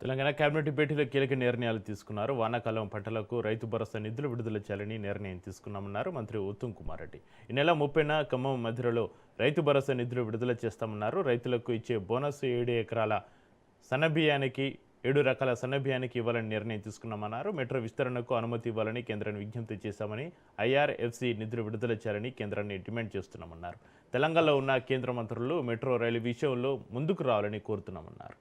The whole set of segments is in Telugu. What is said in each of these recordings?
తెలంగాణ కేబినెట్ భేటీలో కీలక నిర్ణయాలు తీసుకున్నారు. వానాకాలం పంటలకు రైతు భరోసా నిధులు విడుదల చేయాలని నిర్ణయం తీసుకున్నామన్నారు మంత్రి ఉత్తమ్ కుమార్ రెడ్డి. ఈ నెల 30న ఖమ్మం మధిరలో రైతు భరోసా నిధులు విడుదల చేస్తామన్నారు. రైతులకు ఇచ్చే బోనస్ 7 ఎకరాల సన్నబియ్యానికి 7 రకాల సన్నబియ్యానికి ఇవ్వాలని నిర్ణయం తీసుకున్నామన్నారు. మెట్రో విస్తరణకు అనుమతి ఇవ్వాలని కేంద్రాన్ని విజ్ఞప్తి చేశామని, ఐఆర్ఎఫ్సి నిధులు విడుదల చేయాలని కేంద్రాన్ని డిమాండ్ చేస్తున్నామన్నారు. తెలంగాణలో ఉన్న కేంద్ర మంత్రులు మెట్రో రైలు విషయంలో ముందుకు రావాలని కోరుతున్నామన్నారు.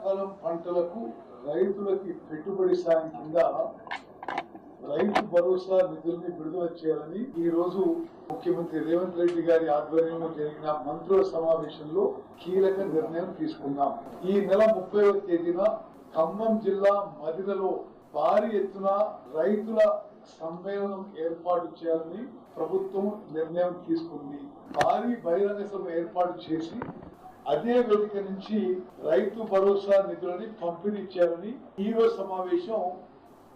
కాలం పంటలకు రైతులకి పెట్టుబడి సాయం కింద రైతు భరోసా నిధుల్ని విడుదల చేయాలని ఈ రోజు ముఖ్యమంత్రి రేవంత్ రెడ్డి గారి ఆధ్వర్యంలో జరిగిన మంత్రుల సమావేశంలో కీలక నిర్ణయం తీసుకున్నాం. ఈ నెల 30వ తేదీన ఖమ్మం జిల్లా మధిరలో భారీ ఎత్తున రైతుల సమ్మేళనం ఏర్పాటు చేయాలని ప్రభుత్వం నిర్ణయం తీసుకుంది. భారీ బహిరంగ సభ ఏర్పాటు చేసి అదే వేదిక నుంచి రైతు భరోసా నిధులని పంపిణీ చేయాలని ఈ రోజు సమావేశం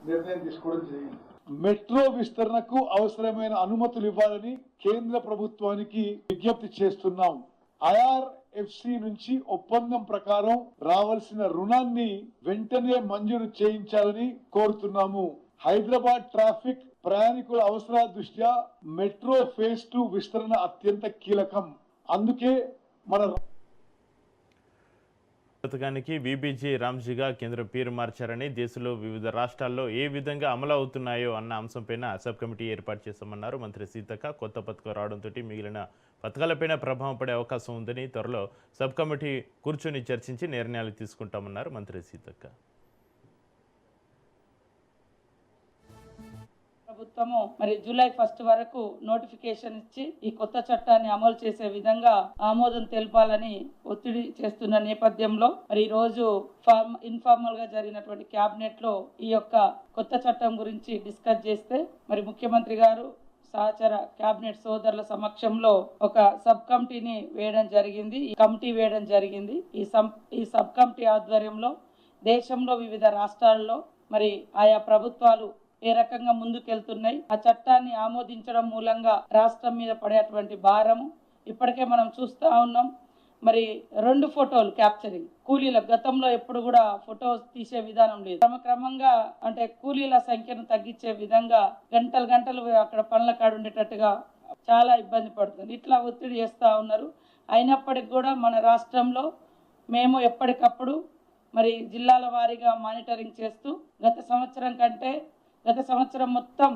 నిర్ణయం తీసుకోవడం జరిగింది. మెట్రో విస్తరణకు అవసరమైన అనుమతులు ఇవ్వాలని కేంద్ర ప్రభుత్వానికి విజ్ఞప్తి చేస్తున్నాం. ఐఆర్ఎఫ్సి నుంచి ఒప్పందం ప్రకారం రావాల్సిన రుణాన్ని వెంటనే మంజూరు చేయించాలని కోరుతున్నాము. హైదరాబాద్ ట్రాఫిక్ ప్రయాణికుల అవసరాల దృష్ట్యా మెట్రో ఫేజ్ 2 విస్తరణ అత్యంత కీలకం. అందుకే మన పథకానికి వీబీజీ రామ్జీగా కేంద్రం పేరు మార్చారని, దేశంలో వివిధ రాష్ట్రాల్లో ఏ విధంగా అమలు అవుతున్నాయో అన్న అంశంపైన సబ్ కమిటీ ఏర్పాటు చేశామన్నారు మంత్రి సీతక్క. కొత్త పథకం రావడంతో మిగిలిన పథకాలపైన ప్రభావం పడే అవకాశం ఉందని, త్వరలో సబ్ కమిటీ కూర్చొని చర్చించి నిర్ణయాలు తీసుకుంటామన్నారు మంత్రి సీతక్క. ప్రభుత్వము జూలై 1 వరకు నోటిఫికేషన్ ఇచ్చి ఈ కొత్త చట్టాన్ని అమలు చేసే విధంగా ఆమోదం తెలపాలని ఒత్తిడి చేస్తున్న నేపథ్యంలో ఈ రోజు ఇన్ఫార్మల్ గా జరిగినటువంటి క్యాబినెట్ లో ఈ యొక్క కొత్త చట్టం గురించి డిస్కస్ చేస్తే ముఖ్యమంత్రి గారు సహచర క్యాబినెట్ సోదరుల సమక్షంలో ఒక సబ్ కమిటీని వేయడం జరిగింది. ఈ సబ్ కమిటీ ఆధ్వర్యంలో దేశంలో వివిధ రాష్ట్రాల్లో ఆయా ప్రభుత్వాలు ఏ రకంగా ముందుకెళ్తున్నాయి, ఆ చట్టాన్ని ఆమోదించడం మూలంగా రాష్ట్రం మీద పడేటువంటి భారము ఇప్పటికే మనం చూస్తూ ఉన్నాం. 2 ఫోటోలు క్యాప్చరింగ్ కూలీల గతంలో ఎప్పుడు కూడా ఫోటోస్ తీసే విధానం లేదు. క్రమక్రమంగా కూలీల సంఖ్యను తగ్గించే విధంగా గంటలు అక్కడ పనుల కాడ ఉండేటట్టుగా చాలా ఇబ్బంది పడుతుంది. ఇట్లా ఒత్తిడి చేస్తూ ఉన్నారు. అయినప్పటికీ కూడా మన రాష్ట్రంలో మేము ఎప్పటికప్పుడు జిల్లాల వారీగా మానిటరింగ్ చేస్తూ గత సంవత్సరం మొత్తం